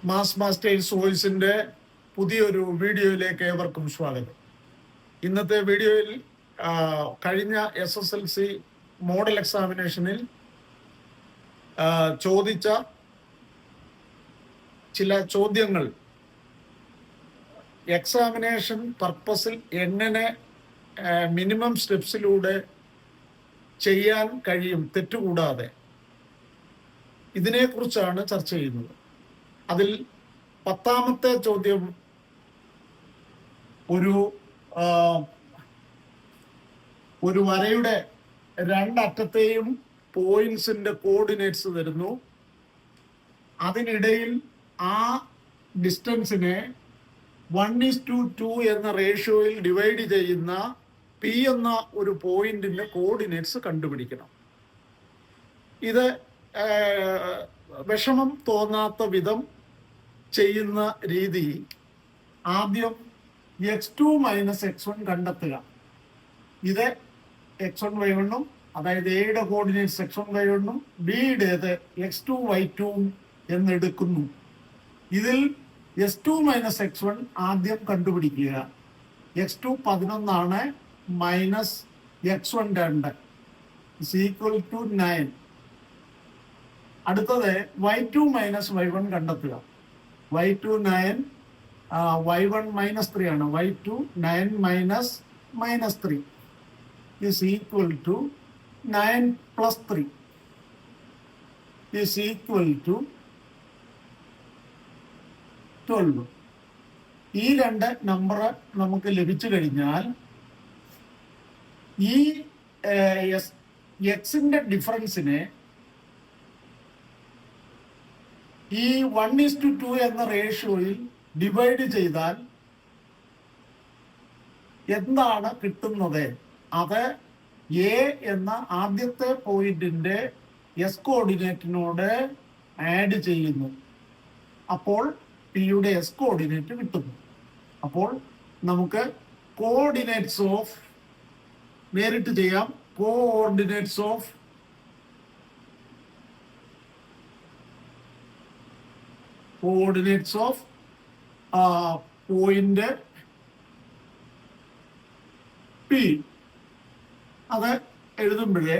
Mass masters വോയിസിന്റെ പുതിയൊരു വീഡിയോയിലേക്ക് ഏവർക്കും സ്വാഗതം. ഇന്നത്തെ വീഡിയോയിൽ കഴിഞ്ഞ SSLC മോഡൽ എക്സാമിനേഷനിൽ ചോദിച്ച ചില ചോദ്യങ്ങൾ എക്സാമിനേഷൻ പർപ്പസിൽ എങ്ങനെ മിനിമം സ്റ്റെപ്സിലൂടെ ചെയ്യാൻ കഴിയും തെറ്റുകൂടാതെ, ഇതിനെക്കുറിച്ചാണ് ചർച്ച ചെയ്യുന്നത്. അതിൽ 10ാമത്തെ ചോദ്യം ഒരു വരയുടെ രണ്ടറ്റത്തെയും പോയിന്റ്സിന്റെ കോർഡിനേറ്റ്സ് തരുന്നു. അതിനിടയിൽ ആ ഡിസ്റ്റൻസിനെ 1:2 എന്ന റേഷ്യോയിൽ ഡിവൈഡ് ചെയ്യുന്ന P എന്ന ഒരു പോയിന്റിന്റെ കോർഡിനേറ്റ്സ് കണ്ടുപിടിക്കണം. ഇത് വിഷമം തോന്നാത്ത വിധം ചെയ്യുന്ന രീതി, ആദ്യം x2 - x1 കണ്ടെത്തുക. ഇത് x1 y1 അതായത് എയുടെ coordinates x1 y1 ബിയുടേത് x2 y2 എന്നെടുക്കുന്നു. ഇതിൽ s2 - x1 ആദ്യം കണ്ടുപിടിക്കുക. x2 11 minus x1 2 = 9. അടുത്തത് y2 - y1 കണ്ടെത്തുക. y2 9, y1 -3 ആണ്. y2 9 - -3 = 9 + 3 = 12. ഈ രണ്ട് നമ്പർ നമുക്ക് ലഭിച്ചു കഴിഞ്ഞാൽ ഈ എക്സിന്റെ ഡിഫറൻസിനെ ഈ 1:2 എന്ന റേഷ്യോയിൽ ഡിവൈഡ് ചെയ്താൽ എന്താണ് കിട്ടുന്നത്? അത് എ എന്ന ആദ്യത്തെ പോയിന്റിന്റെ എസ് കോർഡിനേറ്റിനോട് ആഡ് ചെയ്യുന്നു. അപ്പോൾ പിയുടെ എസ് കോർഡിനേറ്റ് കിട്ടുന്നു. അപ്പോൾ നമുക്ക് കോർഡിനേറ്റ്സ് ഓഫ് നേരിട്ട് ചെയ്യാം. കോർഡിനേറ്റ്സ് ഓഫ് പോയിന്റ് പി അത് എഴുതുമ്പോഴേ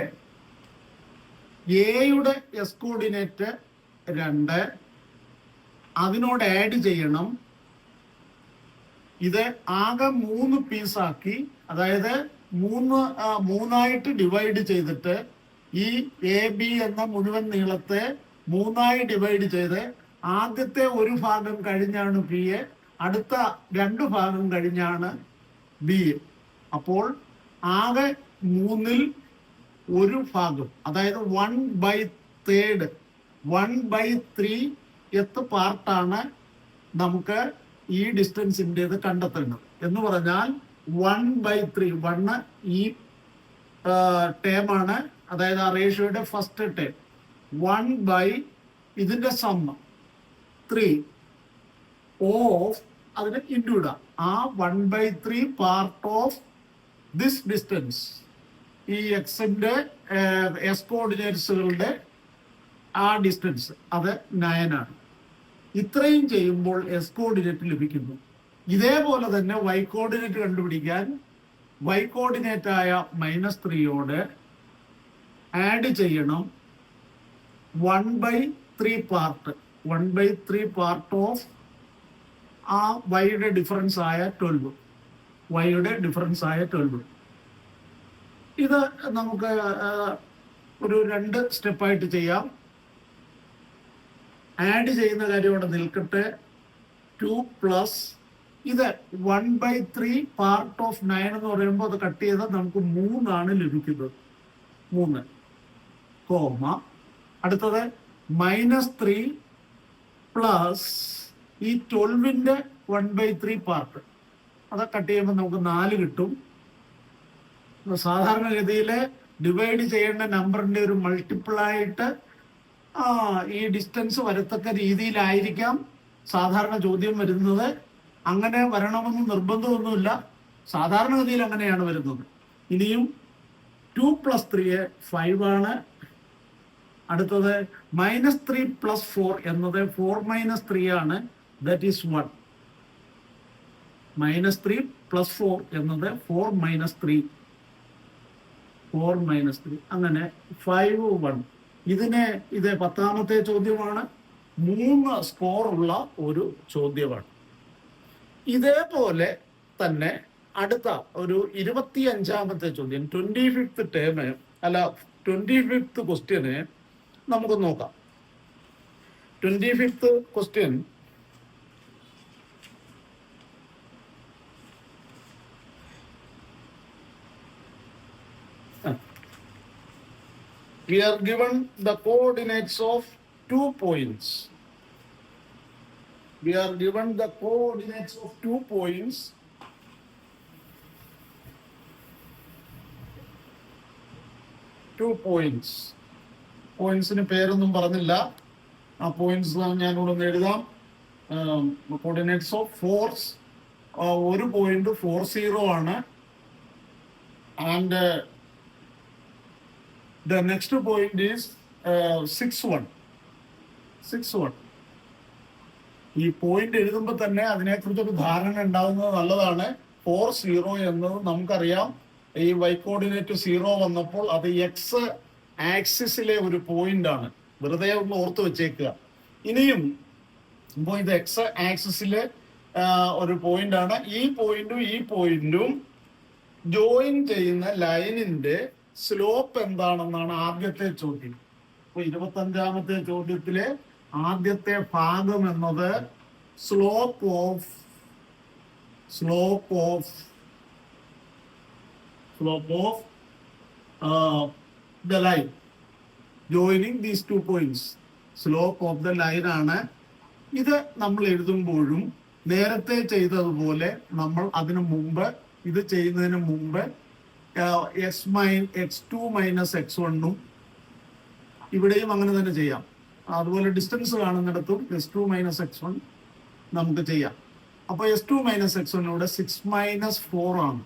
എയുടെ എസ് കോർഡിനേറ്റ് 2 അതിനോട് ആഡ് ചെയ്യണം. ഇത് ആകെ 3 പീസാക്കി, അതായത് മൂന്നായിട്ട് ഡിവൈഡ് ചെയ്തിട്ട് ഈ AB എന്ന മുഴുവൻ നീളത്തെ 3ആയി ഡിവൈഡ് ചെയ്ത് ആദ്യത്തെ ഒരു ഭാഗം കഴിഞ്ഞാണ് പി എ, അടുത്ത 2 ഭാഗം കഴിഞ്ഞാണ് ബി എ. അപ്പോൾ ആകെ 3ൽ ഒരു ഭാഗം, അതായത് 1/3 1/3 പാർട്ടാണ് നമുക്ക് ഈ ഡിസ്റ്റൻസിൻ്റെത് കണ്ടെത്തേണ്ടത്. എന്ന് പറഞ്ഞാൽ 1/3 1 ഈ ടേമാണ്, അതായത് ആ റേഷ്യോയുടെ ഫസ്റ്റ് ടേം. 1/ ഇതിന്റെ സമ്മ 3 ഓഫ് അതിന് ഇൻറ്റു ഇടാം. ആ 1/3 പാർട്ട് ഓഫ് ദിസ് ഡിസ്റ്റൻസ്, ഈ എക്സിന്റെ എസ് കോർഡിനേറ്റ്സുകളുടെ ആ ഡിസ്റ്റൻസ് അത് 9 ആണ്. ഇത്രയും ചെയ്യുമ്പോൾ എസ് കോർഡിനേറ്റ് ലഭിക്കുന്നു. ഇതേപോലെ തന്നെ വൈ കോർഡിനേറ്റ് കണ്ടുപിടിക്കാൻ വൈ കോർഡിനേറ്റ് ആയ -3യോട് ആഡ് ചെയ്യണം 1/3 പാർട്ട് ഓഫ് ആ വൈയുടെ ഡിഫറൻസ് ആയ 12. ഇത് നമുക്ക് ഒരു 2 സ്റ്റെപ്പായിട്ട് ചെയ്യാം. ആഡ് ചെയ്യുന്ന കാര്യം ഇവിടെ നിൽക്കട്ടെ. 2 + ഇത് 1/3 പാർട്ട് ഓഫ് 9 എന്ന് പറയുമ്പോൾ അത് കട്ട് ചെയ്താൽ നമുക്ക് 3 ആണ് ലഭിക്കുന്നത്. 3 കോമ അടുത്തത് -3 പ്ലസ് ഈ 12ന്റെ 1/3 പാർട്ട്, അത് കട്ട് ചെയ്യുമ്പോൾ നമുക്ക് 4 കിട്ടും. സാധാരണഗതിയിൽ ഡിവൈഡ് ചെയ്യേണ്ട നമ്പറിന്റെ ഒരു മൾട്ടിപ്പിൾ ആയിട്ട് ഈ ഡിസ്റ്റൻസ് വരത്തക്ക രീതിയിലായിരിക്കാം സാധാരണ ചോദ്യം വരുന്നത്. അങ്ങനെ വരണമെന്ന് നിർബന്ധമൊന്നുമില്ല, സാധാരണഗതിയിൽ അങ്ങനെയാണ് വരുന്നത്. ഇനിയും 2 + 3 5 ആണ്. അടുത്തത് -3 + 4 എന്നത് 4 - 3 ആണ്, ദാറ്റ് ഈസ് 1. -3 + 4 എന്നത് 4 - 3, 4 - 3, അങ്ങനെ 5 1. ഇത് 10ാമത്തെ ചോദ്യമാണ്, 3 സ്കോറുള്ള ഒരു ചോദ്യമാണ്. ഇതേപോലെ തന്നെ അടുത്ത ഒരു 25ാമത്തെ ചോദ്യം, 25th ടേം അല്ല 25th ക്വസ്റ്റ്യന് നമുക്ക് നോക്കാം. 25th question we are given the coordinates of 2 points. We are given the coordinates of 2 points. പോയിന്റ്സിന് പേരൊന്നും പറഞ്ഞില്ല. ആ പോയിന്റ്സ് ഞാനിവിടെ എഴുതാം. കോർഡിനേറ്റ്സ് ഓഫ് ഫോർസ്, ഒരു പോയിന്റ് 40 ആണ്. And the next point is 6 1. ഈ പോയിന്റ് എഴുതുമ്പോൾ തന്നെ അതിനെക്കുറിച്ചൊരു ധാരണ ഉണ്ടാകുന്നത് നല്ലതാണ്. 40 എന്നത് നമുക്കറിയാം, ഈ y കോർഡിനേറ്റ് 0 വന്നപ്പോൾ അത് എക്സ് ആക്സിസിലെ ഒരു പോയിന്റ് ആണ്. വെറുതെ ഒന്ന് ഓർത്ത് വെച്ചേക്കുക. ഇനിയും ഇപ്പോൾ ഇത് എക്സ് ആക്സിസിലെ ഒരു പോയിന്റ് ആണ്. ഈ പോയിന്റും ജോയിൻ ചെയ്യുന്ന ലൈനിന്റെ സ്ലോപ്പ് എന്താണെന്നാണ് ആദ്യത്തെ ചോദ്യം. അപ്പൊ 25ാമത്തെ ചോദ്യത്തിലെ ആദ്യത്തെ ഭാഗം എന്നത് slope of the line joining these 2 points. Slope of the line ആണ്. ഇത് നമ്മൾ എഴുതുമ്പോഴും നേരത്തെ ചെയ്തതുപോലെ നമ്മൾ ഇത് ചെയ്യുന്നതിന് മുമ്പ് x2 - x1 ഇവിടെയും അങ്ങനെ തന്നെ ചെയ്യാം. അതുപോലെ ഡിസ്റ്റൻസ് കാണുന്നിടത്തും x2 - x1 നമുക്ക് ചെയ്യാം. അപ്പൊ x2 - x1 ഇവിടെ 6 - 4 ആണ്.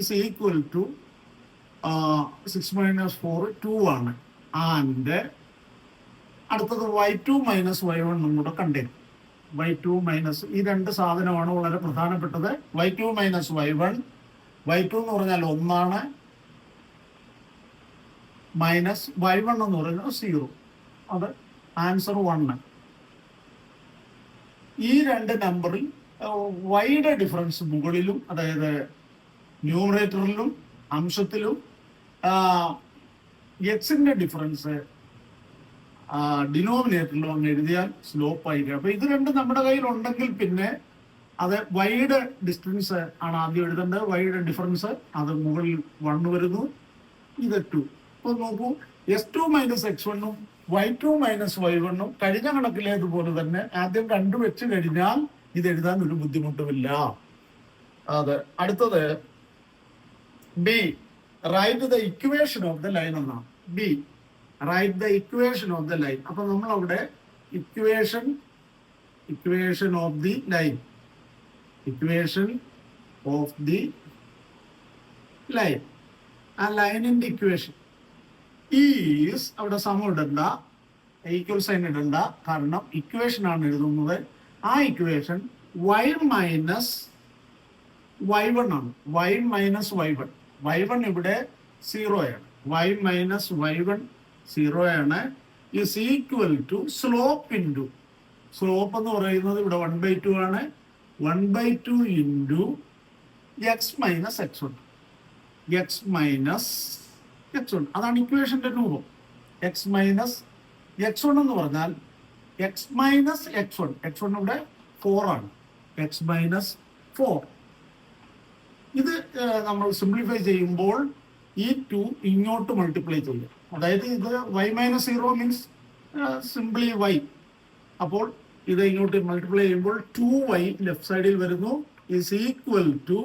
ഇസ് ഈക്വൽ ടു 6 - 4 2 ആണ്. ആൻഡ് അടുത്തത് y2 - y1 നമ്മുടെ കണ്ടേ. y2 - ഈ രണ്ട് സാധനമാണ് വളരെ പ്രധാനപ്പെട്ടത്. y2 - y1, y2 എന്ന് പറഞ്ഞാൽ 1 ആണ്, മൈനസ് y1 എന്ന് പറയുന്നത് 0. അത് ആൻസർ 1. ഈ രണ്ട് നമ്പറിൽ വൈയുടെ ഡിഫറൻസ് മുകളിലും, അതായത് ന്യൂമറേറ്ററിലും അംശത്തിലും, എക്സിന്റെ ഡിഫറൻസ് ഡിനോമിനേറ്ററിലും അങ്ങ് എഴുതിയാൽ സ്ലോപ്പ് ആയിരിക്കും. അപ്പൊ ഇത് രണ്ടും നമ്മുടെ കയ്യിൽ ഉണ്ടെങ്കിൽ പിന്നെ അത് വൈയുടെ ഡിസ്റ്റൻസ് ആണ് ആദ്യം എഴുതേണ്ടത്. വൈയുടെ ഡിഫറൻസ് അത് മുകളിൽ 1 വരുന്നു, ഇത് 2. അപ്പൊ നോക്കൂ, x2 - x1 y2 - y1 കഴിഞ്ഞ കണക്കിലേതുപോലെ തന്നെ ആദ്യം കണ്ടുവെച്ച് കഴിഞ്ഞാൽ ഇത് എഴുതാൻ ഒരു ബുദ്ധിമുട്ടുമില്ല. അത് അടുത്തത് B, write the equation of the line എന്നാണ്. B, write the equation of the line. അപ്പൊ നമ്മൾ അവിടെ ഇക്വേഷൻ ഓഫ് ദി ലൈൻ, ആ ലൈനിന്റെ ഇക്വേഷൻ ഈസ്, അവിടെ സമം ഇടണ്ട, ഈക്വൽ സൈൻ ഇടണ്ട, കാരണം ഇക്വേഷൻ ആണ് എഴുതുന്നത്. ആ ഇക്വേഷൻ y - y1 ആണ്. y - y1, y1 ഇവിടെ 0 ആണ്. y - y1 0 ആണ്. ഈസ് ഈക്വൽ ടു സ്ലോപ്പ് എന്ന് പറയുന്നത് ഇവിടെ 1/2 ആണ്. 1/2 ഇൻറ്റു x - x1. അതാണ് ഇക്വേഷന്റെ രൂപം. x - x1 എന്ന് പറഞ്ഞാൽ x - x1 ഇവിടെ 4 ആണ്. x - 4. ഇത് നമ്മൾ സിംപ്ലിഫൈ ചെയ്യുമ്പോൾ ഈ 2 ഇങ്ങോട്ട് മൾട്ടിപ്ലൈ ചെയ്യും. അതായത് ഇത് y - 0 മീൻസ് സിംപ്ലി y. അപ്പോൾ ഇത് ഇങ്ങോട്ട് മൾട്ടിപ്ലൈ ചെയ്യുമ്പോൾ 2y ലെഫ്റ്റ് സൈഡിൽ വരുന്നു. ഈസ് ഈക്വൽ ടു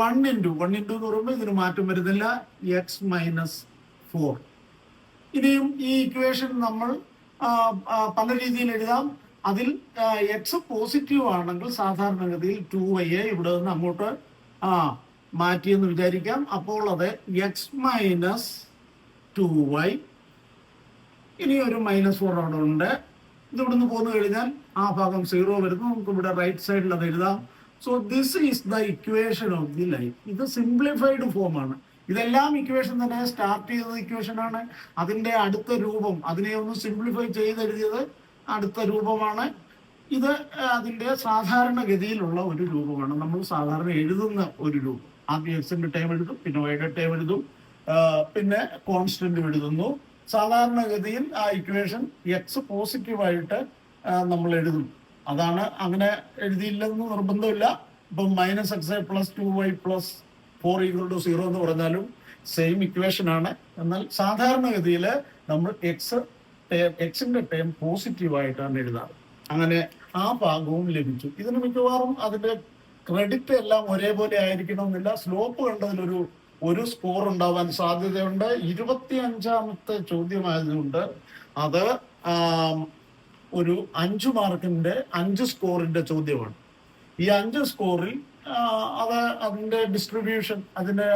1 ഇൻറ്റു എന്ന് പറയുമ്പോൾ ഇതിന് മാറ്റം വരുന്നില്ല, x - 4. ഇനിയും ഈ ഇക്വേഷൻ നമ്മൾ പല രീതിയിൽ എഴുതാം. അതിൽ എക്സ് പോസിറ്റീവ് ആണെങ്കിൽ സാധാരണഗതിയിൽ 2y ഇവിടെ നിന്ന് അങ്ങോട്ട് മാറ്റിയെന്ന് വിചാരിക്കാം. അപ്പോൾ അത് x - 2y ഇനി ഒരു -4 അവിടെ ഉണ്ട്. ഇത് ഇവിടുന്ന് പോന്നു കഴിഞ്ഞാൽ ആ ഭാഗം 0 വരുന്നു. നമുക്ക് ഇവിടെ റൈറ്റ് സൈഡിൽ അത് എഴുതാം. So this is the equation of the line. ഇത് സിംപ്ലിഫൈഡ് ഫോം ആണ്. ഇതെല്ലാം ഇക്വേഷൻ തന്നെ. സ്റ്റാർട്ട് ചെയ്തത് ഇക്വേഷൻ ആണ്. അതിന്റെ അടുത്ത രൂപം, അതിനെ ഒന്ന് സിംപ്ലിഫൈ ചെയ്തെഴുതിയത് അടുത്ത രൂപമാണ്. ഇത് അതിന്റെ സാധാരണഗതിയിലുള്ള ഒരു രൂപമാണ്. നമ്മൾ സാധാരണ എഴുതുന്ന ഒരു രൂപം. ആദ്യം എക്സിന്റെ ടൈം എഴുതും, പിന്നെ വൈയുടെ ടൈം എഴുതും, പിന്നെ കോൺസ്റ്റന്റ് എഴുതുന്നു. സാധാരണഗതിയിൽ ആ ഇക്വേഷൻ എക്സ് പോസിറ്റീവായിട്ട് നമ്മൾ എഴുതും. അതാണ്. അങ്ങനെ എഴുതിയില്ലെന്ന് നിർബന്ധമില്ല. ഇപ്പം -x + 2y + 4 = 0 എന്ന് പറഞ്ഞാലും സെയിം ഇക്വേഷൻ ആണ്. എന്നാൽ സാധാരണഗതിയിൽ നമ്മൾ എക്സിന്റെ ടൈം പോസിറ്റീവായിട്ടാണ് എഴുതാറ്. അങ്ങനെ ആ ഭാഗവും ലഭിച്ചു. ഇതിന് മിക്കവാറും അതിന്റെ ക്രെഡിറ്റ് എല്ലാം ഒരേപോലെ ആയിരിക്കണമെന്നില്ല. സ്ലോപ്പ് കണ്ടതിലൊരു സ്കോർ ഉണ്ടാവാൻ സാധ്യതയുണ്ട്. 25ാമത്തെ ചോദ്യമായതുകൊണ്ട് അത് ഒരു 5 മാർക്കിന്റെ 5 സ്കോറിന്റെ ചോദ്യമാണ്. ഈ 5 സ്കോറിൽ അതിന്റെ ഡിസ്ട്രിബ്യൂഷൻ, അതിന്റെ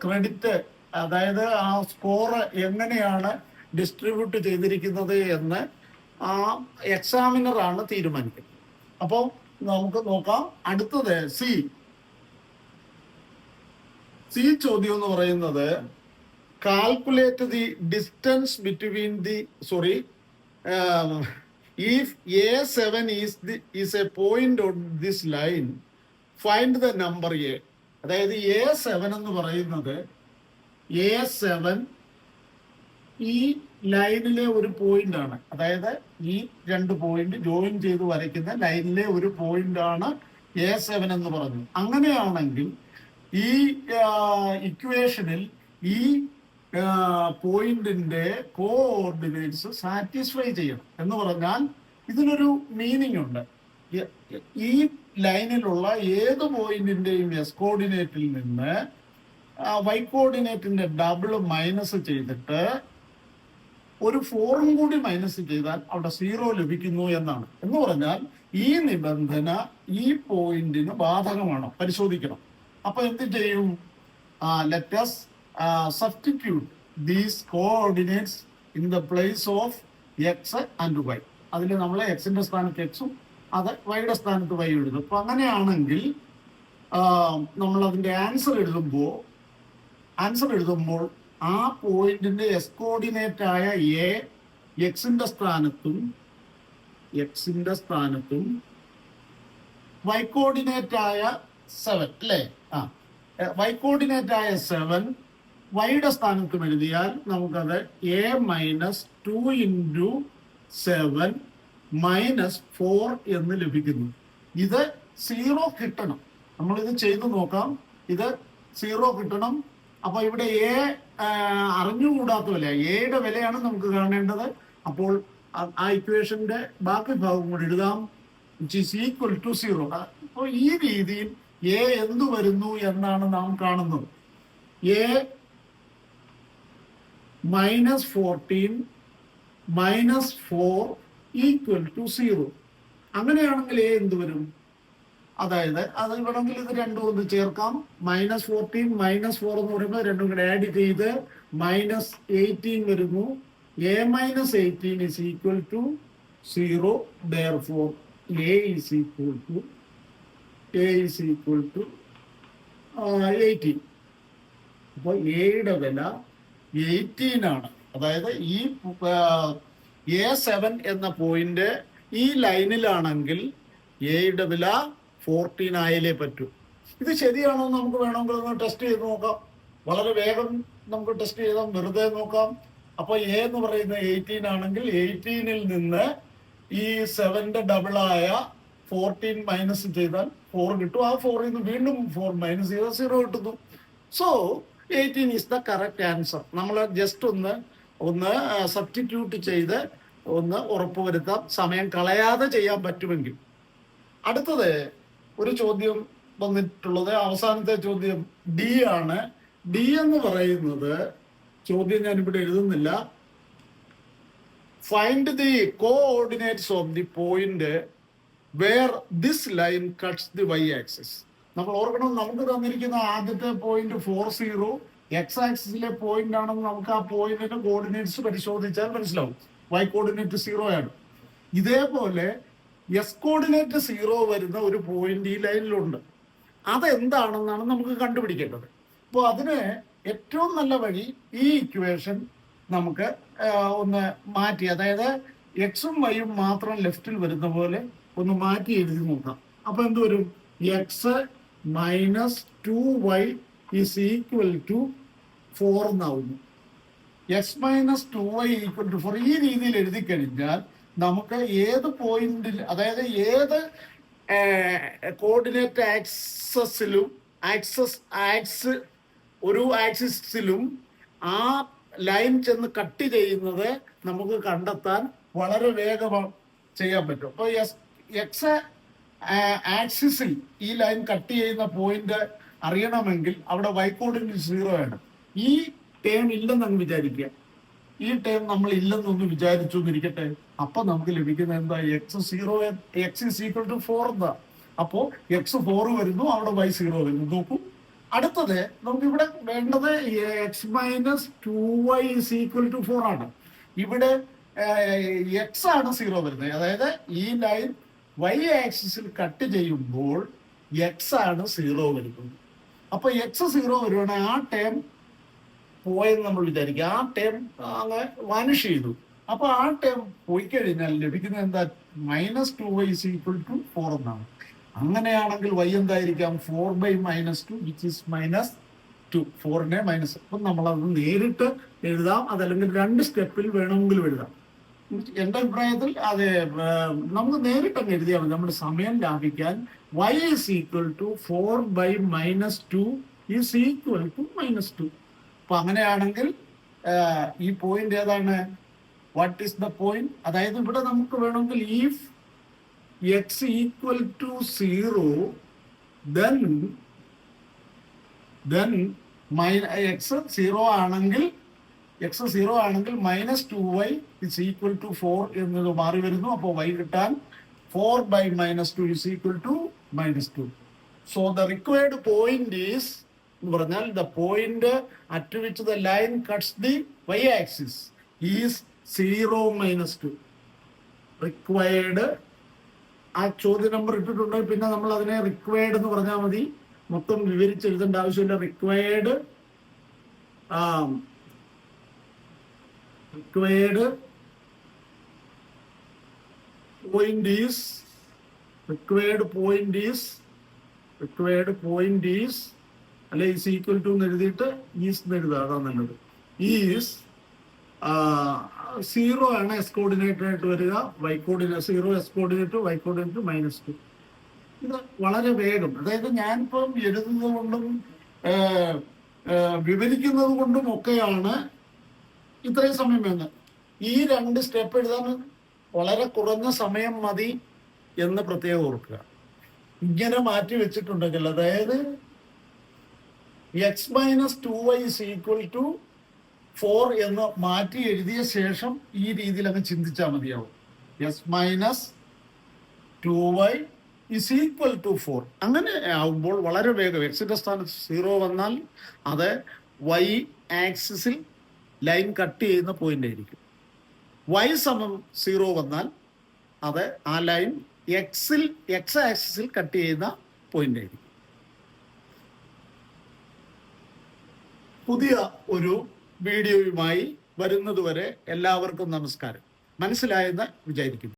ക്രെഡിറ്റ്, അതായത് ആ സ്കോർ എങ്ങനെയാണ് ഡിസ്ട്രിബ്യൂട്ട് ചെയ്തിരിക്കുന്നത് എന്ന് ആ എക്സാമിനർ ആണ് തീരുമാനിക്കുന്നത്. അപ്പോൾ നമുക്ക് നോക്കാം. അടുത്തത് സി ചോദ്യം എന്ന് പറയുന്നത് calculate the distance between the if A7 is a point on this line, find the number A. അതായത് A7 എന്ന് പറയുന്നത് A7 ഈ ലൈനിലെ ഒരു പോയിന്റ് ആണ്. അതായത് ഈ 2 പോയിന്റ് ജോയിൻ ചെയ്ത് വരയ്ക്കുന്ന ലൈനിലെ ഒരു പോയിന്റ് ആണ് A7 എന്ന് പറഞ്ഞു. അങ്ങനെയാണെങ്കിൽ ഈ ഇക്വേഷനിൽ ഈ പോയിന്റിന്റെ കോഓർഡിനേറ്റ്സ് സാറ്റിസ്ഫൈ ചെയ്യണം എന്ന് പറഞ്ഞാൽ ഇതിനൊരു മീനിങ് ഉണ്ട്. ഈ ലൈനിലുള്ള ഏത് പോയിന്റിന്റെയും എസ് കോർഡിനേറ്റിൽ നിന്ന് വൈ കോർഡിനേറ്റിന്റെ ഡബിൾ മൈനസ് ചെയ്തിട്ട് ഒരു 4 കൂടി മൈനസ് ചെയ്താൽ അവിടെ 0 ലഭിക്കുന്നു എന്നാണ്. എന്ന് പറഞ്ഞാൽ ഈ നിബന്ധന ഈ പോയിന്റിന് ബാധകമാണോ പരിശോധിക്കണം. അപ്പൊ എന്ത് ചെയ്യും? Let us substitute these coordinates in the place of x and y. അതിൽ നമ്മൾ എക്സിന്റെ സ്ഥാനത്ത് എക്സും അത് വൈയുടെ സ്ഥാനത്ത് വൈ എഴുതും. അപ്പൊ അങ്ങനെയാണെങ്കിൽ നമ്മൾ അതിന്റെ ആൻസർ എഴുതുമ്പോൾ ആ പോയിന്റിന്റെ എസ് കോർഡിനേറ്റ് ആയ എ എക്സിന്റെ സ്ഥാനത്തും വൈ കോർഡിനേറ്റ് ആയ 7 അല്ലേ, വൈ കോർഡിനേറ്റ് ആയ 7 വൈയുടെ സ്ഥാനത്തും എഴുതിയാൽ നമുക്കത് A-2 × 7 - 4 എന്ന് ലഭിക്കുന്നു. ഇത് 0 കിട്ടണം. നമ്മളിത് ചെയ്തു നോക്കാം. ഇത് 0 കിട്ടണം. അപ്പൊ ഇവിടെ എ അറിഞ്ഞുകൂടാത്ത വില, എയുടെ വിലയാണ് നമുക്ക് കാണേണ്ടത്. അപ്പോൾ ആ ഇക്വേഷന്റെ ബാക്കി ഭാഗം കൂടി എഴുതാം. = 0. അപ്പോൾ ഈ രീതിയിൽ എ എന്തു വരുന്നു എന്നാണ് നാം കാണുന്നത്. A -14 - 4 = 0. അങ്ങനെയാണെങ്കിൽ എ എന്ത് വരും? അതായത് അത് വേണമെങ്കിൽ ഇത് രണ്ടും ഒന്ന് ചേർക്കാം. -14 - 4 എന്ന് പറയുമ്പോൾ രണ്ടും കൂടെ ആഡ് ചെയ്ത് -18 വരുന്നു. A-18 = 0. Therefore A is equal to 18. അപ്പോൾ എയുടെ വില 18 ആണ്. അതായത് ഈ A7 എന്ന പോയിന്റ് ഈ ലൈനിലാണെങ്കിൽ എയുടെ വില 14 ആയാലേ പറ്റൂ. ഇത് ശരിയാണോ നമുക്ക് വേണമെങ്കിൽ ഒന്ന് ടെസ്റ്റ് ചെയ്ത് നോക്കാം. വളരെ വേഗം നമുക്ക് ടെസ്റ്റ് ചെയ്താൽ വെറുതെ നോക്കാം. അപ്പൊ എ എന്ന് പറയുന്നത് 18 ആണെങ്കിൽ 18ൽ നിന്ന് ഈ 7ന്റെ ഡബിളായ 14 മൈനസ് ചെയ്താൽ 4 കിട്ടും. ആ 4ൽ നിന്ന് വീണ്ടും 4 മൈനസ് ചെയ്താൽ 0 കിട്ടുന്നു. So 18 is the correct answer. നമ്മൾ ജസ്റ്റ് ഒന്ന് സബ്സ്റ്റിറ്റ്യൂട്ട് ചെയ്ത് ഒന്ന് ഉറപ്പുവരുത്താം, സമയം കളയാതെ ചെയ്യാൻ പറ്റുമെങ്കിൽ. അടുത്തത് ഒരു ചോദ്യം വന്നിട്ടുള്ളത്, അവസാനത്തെ ചോദ്യം ഡി ആണ്. ഡി എന്ന് പറയുന്നത് ചോദ്യം ഞാനിവിടെ എഴുതുന്നില്ല. Find the coordinates of the point where this line cuts the Y axis. നമ്മൾ ഓർക്കണം, നമുക്ക് തന്നിരിക്കുന്ന ആദ്യത്തെ പോയിന്റ് 40, എക്സ് ആക്സിസിലെ പോയിന്റ് ആണെന്ന് നമുക്ക് ആ പോയിന്റിന്റെ കോർഡിനേറ്റ്സ് പരിശോധിച്ചാൽ മനസ്സിലാവും. വൈ കോർഡിനേറ്റ് 0 ആണ്. ഇതേപോലെ എസ് കോർഡിനേറ്റ് 0 വരുന്ന ഒരു പോയിന്റ് ഈ ലൈനിലുണ്ട്. അതെന്താണെന്നാണ് നമുക്ക് കണ്ടുപിടിക്കേണ്ടത്. അപ്പോൾ അതിന് ഏറ്റവും നല്ല വഴി ഈ ഇക്വേഷൻ നമുക്ക് ഒന്ന് മാറ്റി, അതായത് എക്സും വൈയും മാത്രം ലെഫ്റ്റിൽ വരുന്ന പോലെ ഒന്ന് മാറ്റി എഴുതി നോക്കാം. അപ്പൊ എന്ത് വരും? X minus 2y is equal to 4 എന്നാവുന്നു. X minus 2y equal to 4 ഈ രീതിയിൽ എഴുതി കഴിഞ്ഞാൽ നമുക്ക് ഏത് പോയിന്റിൽ, അതായത് ഏത് കോർഡിനേറ്റ് ഒരു ആക്സിസിലും ആ ലൈൻ ചെന്ന് കട്ട് ചെയ്യുന്നത് നമുക്ക് കണ്ടെത്താൻ വളരെ വേഗം ചെയ്യാൻ പറ്റും. അപ്പോൾ എക്സ് ആക്സിസിൽ ഈ ലൈൻ കട്ട് ചെയ്യുന്ന പോയിന്റ് അറിയണമെങ്കിൽ അവിടെ വൈ കോർഡിനേറ്റ് 0 ആണ്. ഈ ടേം ഇല്ലെന്നങ്ങ് വിചാരിക്കുക. ഈ ടേം നമ്മൾ ഇല്ലെന്നൊന്ന് വിചാരിച്ചു എന്നിരിക്കട്ടെ. അപ്പൊ നമുക്ക് ലഭിക്കുന്ന എന്താ? എക്സ് ഈസ് ഈക്വൽ ടു 4 എന്താ? അപ്പോ എക്സ് 4 വരുന്നു, അവിടെ വൈ 0 വരുന്നു. നോക്കൂ, അടുത്തത് നമുക്ക് ഇവിടെ വേണ്ടത് x minus 2y is equal to 4 ആണ്. ഇവിടെ എക്സ് ആണ് 0 വരുന്നത്, അതായത് ഈ ലൈൻ വൈ ആക്സിസിൽ കട്ട് ചെയ്യുമ്പോൾ എക്സ് ആണ് 0 വരുന്നത്. അപ്പൊ എക്സ് 0 വരുവാണെങ്കിൽ ആ ടേം പോയെന്ന് നമ്മൾ വിചാരിക്കുക. ആ ടേം അങ്ങ് വാനിഷ് ചെയ്തു. അപ്പൊ ആ ടേം പോയി കഴിഞ്ഞാൽ ലഭിക്കുന്നത് എന്താ? Minus 2y is equal to 4 എന്നാണ്. അങ്ങനെയാണെങ്കിൽ y എന്തായിരിക്കാം? 4/-2 വിച്ച് ഈസ് -2. 4നെ മൈനസ്. അപ്പം നമ്മളത് നേരിട്ട് എഴുതാം, അതല്ലെങ്കിൽ 2 സ്റ്റെപ്പിൽ വേണമെങ്കിലും എഴുതാം. എൻ്റെ അഭിപ്രായത്തിൽ അത് നമുക്ക് നേരിട്ടങ്ങ് എഴുതിയാൽ മതി. നമ്മുടെ സമയം ലാഭിക്കാൻ y is equal to 4/-2 is equal to -2. അപ്പൊ അങ്ങനെയാണെങ്കിൽ ഈ പോയിന്റ് ഏതാണ്? What is the point? അതായത് ഇവിടെ നമുക്ക് വേണമെങ്കിൽ if x equal to 0 then x 0 ആണെങ്കിൽ -2y is equal to 4 എന്നത് മാറി വരുന്നു. അപ്പോൾ y കിട്ടാൻ 4/-2 is equal to -2. So the required point is എന്ന് പറഞ്ഞാൽ the point at which the line cuts the y-axis is 0-2. Required ആ ചോദ്യ നമ്പർ ഇട്ടിട്ടുണ്ട്. പിന്നെ നമ്മൾ അതിനെ റിക്വയർഡ് എന്ന് പറഞ്ഞാൽ മതി, മൊത്തം വിവരിച്ചെഴുതേണ്ട ആവശ്യമില്ല. റിക്വയർഡ് പോയിന്റ് ഈസ് അല്ലെ ഈസ് ഈക്വൽ ടു എന്ന് എഴുതിയിട്ട് ഈസ് എന്ന് എഴുതുക, അതാണ് നല്ലത്. ഈസ് 0 ആണ് എസ് കോർഡിനേറ്റർ ആയിട്ട് വരിക, y coordinate 0 x coordinate, y coordinate -2. ഇത് വളരെ വേഗം, അതായത് ഞാനിപ്പം എഴുതുന്നത് കൊണ്ടും വിവരിക്കുന്നത് കൊണ്ടും ഒക്കെയാണ് ഇത്രയും സമയം വേണ്ടത്. ഈ 2 സ്റ്റെപ്പ് എഴുതാൻ വളരെ കുറഞ്ഞ സമയം മതി എന്ന് പ്രത്യേകം ഓർക്കുക. ഇങ്ങനെ മാറ്റി വെച്ചിട്ടുണ്ടെങ്കിൽ, അതായത് x minus 2y is equal to 4 എന്ന് മാറ്റി എഴുതിയ ശേഷം ഈ രീതിയിൽ അങ്ങ് ചിന്തിച്ചാൽ മതിയാവും. X minus 2y is equal to 4 അങ്ങനെ ആവുമ്പോൾ വളരെ വേഗം എക്സിന്റെ സ്ഥാനത്ത് 0 വന്നാൽ അത് വൈ ആക്സിസിൽ ലൈൻ കട്ട് ചെയ്യുന്ന പോയിന്റ് ആയിരിക്കും. y സമം 0 വന്നാൽ അത് ആ ലൈൻ എക്സ് ആക്സിസിൽ കട്ട് ചെയ്യുന്ന പോയിന്റ് ആയിരിക്കും. പുതിയ ഒരു വീഡിയോയുമായി വരുന്നതുവരെ എല്ലാവർക്കും നമസ്കാരം. മനസ്സിലായെന്ന് വിചാരിക്കുന്നു.